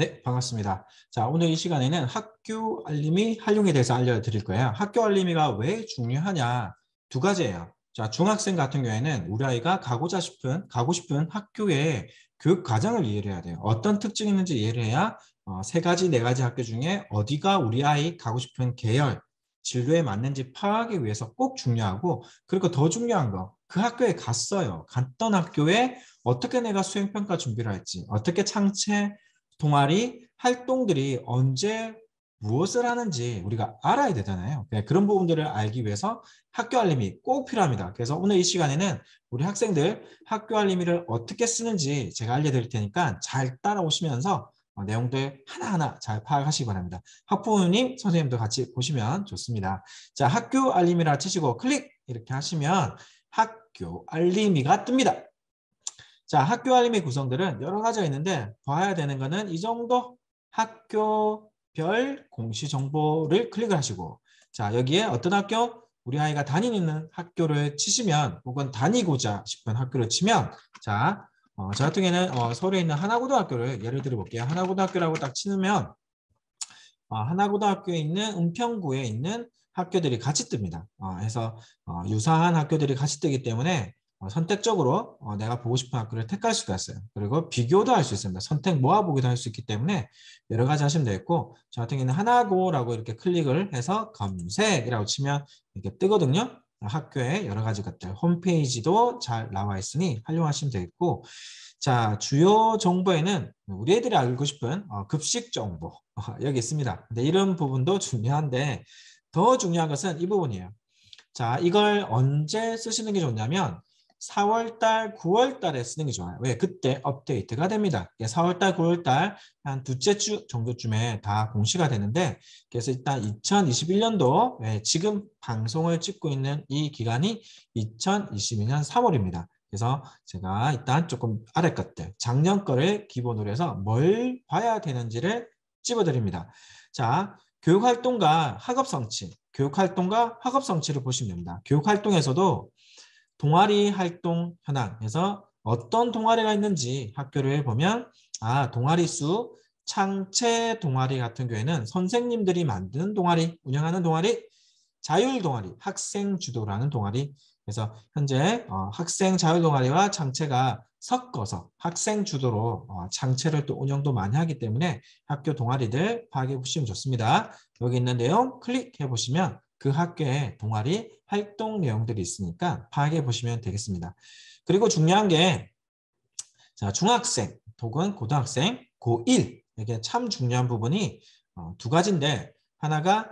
네, 반갑습니다. 자, 오늘 이 시간에는 학교 알림이 활용에 대해서 알려드릴 거예요. 학교 알림이가 왜 중요하냐? 두 가지예요. 자, 중학생 같은 경우에는 우리 아이가 가고 싶은 학교의 교육 과정을 이해를 해야 돼요. 어떤 특징이 있는지 이해를 해야 세 가지, 네 가지 학교 중에 어디가 우리 아이 가고 싶은 계열, 진로에 맞는지 파악하기 위해서 꼭 중요하고, 그리고 더 중요한 거, 그 학교에 갔어요. 갔던 학교에 어떻게 내가 수행평가 준비를 할지, 어떻게 창체 동아리 활동들이 언제 무엇을 하는지 우리가 알아야 되잖아요. 그런 부분들을 알기 위해서 학교 알림이 꼭 필요합니다. 그래서 오늘 이 시간에는 우리 학생들 학교 알림이를 어떻게 쓰는지 제가 알려드릴 테니까 잘 따라오시면서 내용들 하나하나 잘 파악하시기 바랍니다. 학부모님, 선생님도 같이 보시면 좋습니다. 자, 학교 알림이라 치시고 클릭 이렇게 하시면 학교 알림이가 뜹니다. 자, 학교 알림의 구성들은 여러 가지가 있는데 봐야 되는 거는 이 정도 학교별 공시 정보를 클릭을 하시고, 자, 여기에 어떤 학교? 우리 아이가 다니는 학교를 치시면, 혹은 다니고자 싶은 학교를 치면, 자, 저 같은 경우에는 서울에 있는 하나고등학교를 예를 들어 볼게요. 하나고등학교라고 딱 치면 하나고등학교에 있는 은평구에 있는 학교들이 같이 뜹니다. 그래서 유사한 학교들이 같이 뜨기 때문에 선택적으로 내가 보고 싶은 학교를 택할 수가 있어요. 그리고 비교도 할 수 있습니다. 선택 모아보기도 할 수 있기 때문에 여러 가지 하시면 되겠고, 저 같은 경우는 하나고라고 이렇게 클릭을 해서 검색이라고 치면 이렇게 뜨거든요. 학교에 여러 가지 것들, 홈페이지도 잘 나와 있으니 활용하시면 되겠고, 자, 주요 정보에는 우리 애들이 알고 싶은 급식 정보 여기 있습니다. 근데 이런 부분도 중요한데 더 중요한 것은 이 부분이에요. 자, 이걸 언제 쓰시는 게 좋냐면 4월달, 9월달에 쓰는 게 좋아요. 왜? 그때 업데이트가 됩니다. 4월달, 9월달 한 둘째 주 정도쯤에 다 공시가 되는데, 그래서 일단 2021년도 지금 방송을 찍고 있는 이 기간이 2022년 3월입니다. 그래서 제가 일단 조금 아래 것들, 작년 거를 기본으로 해서 뭘 봐야 되는지를 찝어드립니다. 자, 교육활동과 학업성취, 교육활동과 학업성취를 보시면 됩니다. 교육활동에서도 동아리 활동 현황에서 어떤 동아리가 있는지 학교를 보면 동아리 수, 창체 동아리 같은 경우에는 선생님들이 만드는 동아리, 운영하는 동아리, 자율 동아리, 학생 주도라는 동아리. 그래서 현재 학생 자율 동아리와 창체가 섞어서 학생 주도로 창체를 또 운영도 많이 하기 때문에 학교 동아리들 파악해 보시면 좋습니다. 여기 있는 내용 클릭해 보시면 그 학교의 동아리 활동 내용들이 있으니까 파악해 보시면 되겠습니다. 그리고 중요한 게 자, 중학생 혹은 고등학생 고1 이게 참 중요한 부분이 두 가지인데, 하나가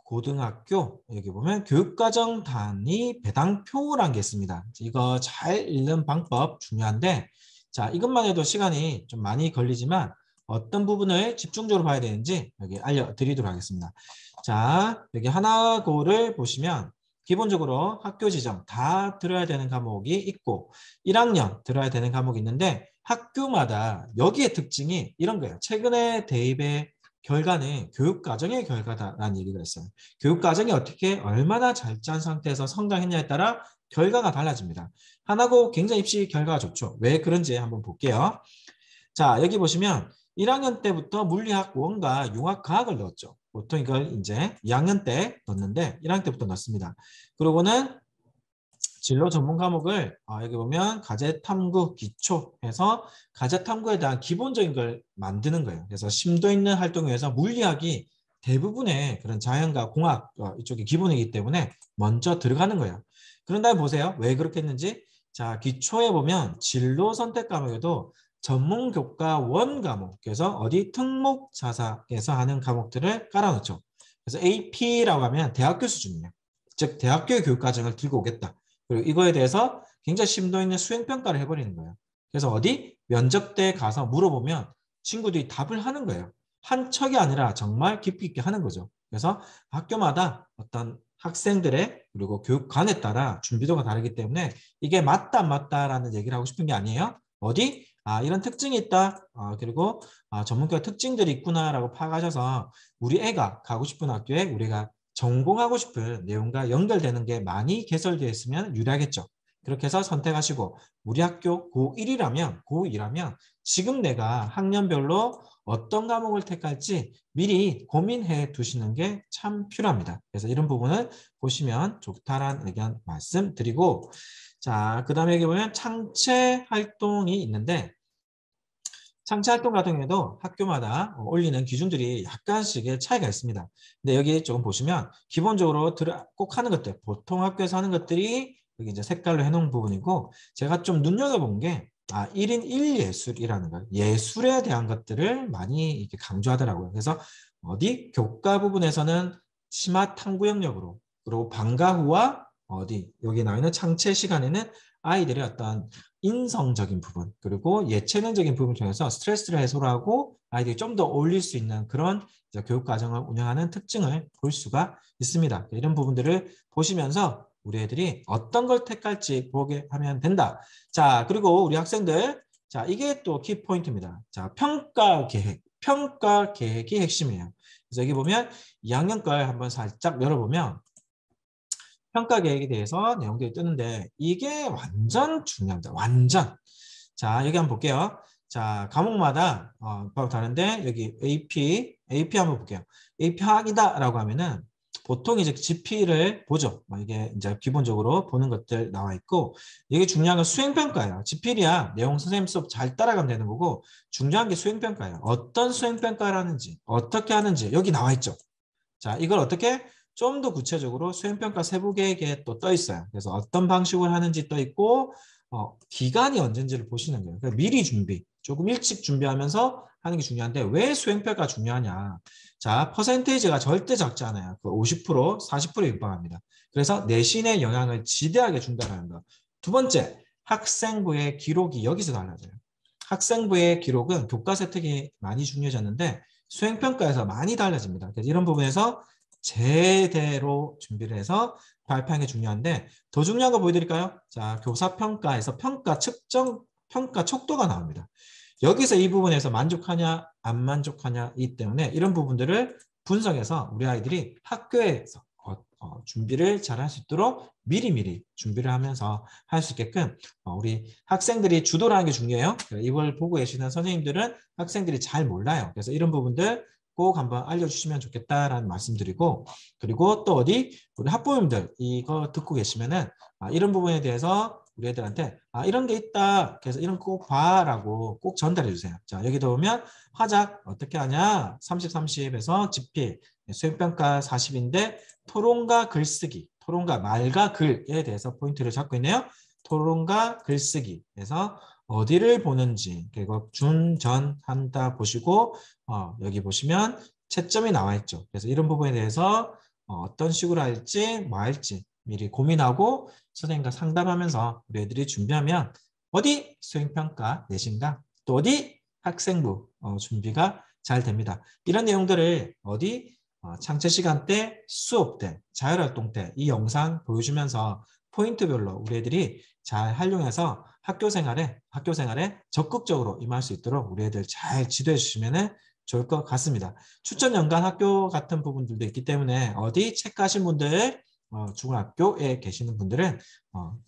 고등학교 여기 보면 교육과정 단위 배당표라는 게 있습니다. 이거 잘 읽는 방법 중요한데, 자, 이것만 해도 시간이 좀 많이 걸리지만 어떤 부분을 집중적으로 봐야 되는지 여기 알려드리도록 하겠습니다. 자, 여기 하나고를 보시면 기본적으로 학교 지정 다 들어야 되는 과목이 있고 1학년 들어야 되는 과목이 있는데, 학교마다 여기에 특징이 이런 거예요. 최근에 대입의 결과는 교육과정의 결과다라는 얘기가 있어요. 교육과정이 어떻게 얼마나 잘 짠 상태에서 성장했냐에 따라 결과가 달라집니다. 하나고 굉장히 입시 결과가 좋죠. 왜 그런지 한번 볼게요. 자, 여기 보시면 1학년 때부터 물리학, 원과 융합, 과학을 넣었죠. 보통 이걸 이제 2학년 때 넣었는데 1학년 때부터 넣습니다. 그러고는 진로 전문 과목을 여기 보면 가제 탐구 기초 해서 가제 탐구에 대한 기본적인 걸 만드는 거예요. 그래서 심도 있는 활동을 위해서 물리학이 대부분의 그런 자연과 공학 이쪽이 기본이기 때문에 먼저 들어가는 거예요. 그런 다음에 보세요. 왜 그렇게 했는지. 자, 기초에 보면 진로 선택 과목에도 전문 교과 원 과목, 그래서 어디 특목 자사에서 하는 과목들을 깔아놓죠. 그래서 AP라고 하면 대학교 수준이에요. 즉 대학교의 교육과정을 들고 오겠다. 그리고 이거에 대해서 굉장히 심도 있는 수행평가를 해버리는 거예요. 그래서 어디 면접 때 가서 물어보면 친구들이 답을 하는 거예요. 한 척이 아니라 정말 깊이 있게 하는 거죠. 그래서 학교마다 어떤 학생들의 그리고 교육관에 따라 준비도가 다르기 때문에 이게 맞다 안 맞다라는 얘기를 하고 싶은 게 아니에요. 어디? 이런 특징이 있다. 그리고 전문가 특징들이 있구나라고 파악하셔서 우리 애가 가고 싶은 학교에 우리가 전공하고 싶은 내용과 연결되는 게 많이 개설되어 있으면 유리하겠죠. 그렇게 해서 선택하시고 우리 학교 고1이라면 고2라면 지금 내가 학년별로 어떤 과목을 택할지 미리 고민해 두시는 게 참 필요합니다. 그래서 이런 부분을 보시면 좋다라는 의견 말씀드리고, 자, 그 다음에 여기 보면 창체 활동이 있는데, 창체 활동 같은 경우에도 학교마다 올리는 기준들이 약간씩의 차이가 있습니다. 근데 여기 조금 보시면 기본적으로 꼭 하는 것들, 보통 학교에서 하는 것들이 여기 이제 색깔로 해놓은 부분이고, 제가 좀 눈여겨본 게 1인 1예술이라는 거, 예술에 대한 것들을 많이 이렇게 강조하더라고요. 그래서 어디 교과 부분에서는 심화 탐구 영역으로, 그리고 방과 후와 여기 나와 있는 창체 시간에는 아이들의 어떤 인성적인 부분 그리고 예체능적인 부분을 통해서 스트레스를 해소를 하고 아이들이 좀 더 어울릴 수 있는 그런 교육 과정을 운영하는 특징을 볼 수가 있습니다. 이런 부분들을 보시면서 우리 애들이 어떤 걸 택할지 보게 하면 된다. 자, 그리고 우리 학생들, 자, 이게 또 키포인트입니다. 자, 평가 계획. 평가 계획이 핵심이에요. 그래서 여기 보면 2학년 걸 한번 살짝 열어보면 평가 계획에 대해서 내용들이 뜨는데 이게 완전 중요합니다. 완전. 자, 여기 한번 볼게요. 자, 과목마다 바로 다른데 여기 AP 한번 볼게요. AP 학이다라고 하면은 보통 이제 GP를 보죠. 이게 이제 기본적으로 보는 것들 나와 있고 이게 중요한 건 수행평가예요. GP야 내용 선생님 수업 잘 따라가면 되는 거고 중요한 게 수행평가예요. 어떤 수행평가를 하는지 어떻게 하는지 여기 나와 있죠. 자, 이걸 어떻게 좀 더 구체적으로 수행평가 세부 계획에 또 떠 있어요. 그래서 어떤 방식으로 하는지 떠 있고 기간이 언젠지를 보시는 거예요. 그러니까 미리 준비, 조금 일찍 준비하면서 하는 게 중요한데 왜 수행평가 중요하냐? 자, 퍼센테이지가 절대 적지 않아요. 그 50%, 40%에 육박합니다. 그래서 내신의 영향을 지대하게 준다는 거. 두 번째, 학생부의 기록이 여기서 달라져요. 학생부의 기록은 교과서 혜택이 많이 중요해졌는데 수행평가에서 많이 달라집니다. 그래서 이런 부분에서 제대로 준비를 해서 발표하는 게 중요한데 더 중요한 거 보여드릴까요? 자, 교사평가에서 평가 측정, 평가 척도가 나옵니다. 여기서 이 부분에서 만족하냐 안 만족하냐 이 때문에 이런 부분들을 분석해서 우리 아이들이 학교에서 준비를 잘 할 수 있도록 미리미리 준비를 하면서 할 수 있게끔 우리 학생들이 주도를 하는 게 중요해요. 이걸 보고 계시는 선생님들은 학생들이 잘 몰라요. 그래서 이런 부분들 꼭 한번 알려주시면 좋겠다라는 말씀드리고 그리고 또 어디 우리 학부모님들 이거 듣고 계시면은 이런 부분에 대해서 우리 애들한테 이런 게 있다. 그래서 이런 거 꼭 봐라고 꼭 전달해 주세요. 자, 여기도 보면 화작 어떻게 하냐 30, 30에서 집필 수행평가 40인데 토론과 글쓰기 토론과 말과 글에 대해서 포인트를 잡고 있네요. 토론과 글쓰기에서 어디를 보는지 그리고 준, 전, 한다 보시고 여기 보시면 채점이 나와 있죠. 그래서 이런 부분에 대해서 어떤 식으로 할지 뭐 할지 미리 고민하고 선생님과 상담하면서 우리 애들이 준비하면 어디 수행평가 내신가 또 어디 학생부 준비가 잘 됩니다. 이런 내용들을 어디 창체 시간 때, 수업 때, 자율활동 때 이 영상 보여주면서 포인트별로 우리 애들이 잘 활용해서 학교 생활에 적극적으로 임할 수 있도록 우리 애들 잘 지도해 주시면 좋을 것 같습니다. 추천 연간 학교 같은 부분들도 있기 때문에 어디 책 가신 분들 중학교에 계시는 분들은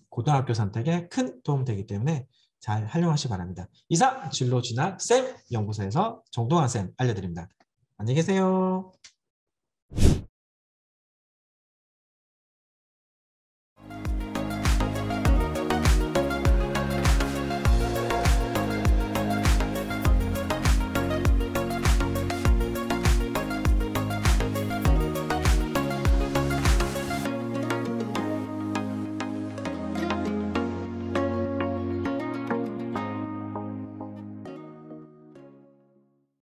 고등학교 선택에 큰 도움 되기 때문에 잘 활용하시기 바랍니다. 이상 진로진학쌤 연구소에서 정동환 쌤 알려드립니다. 안녕히 계세요.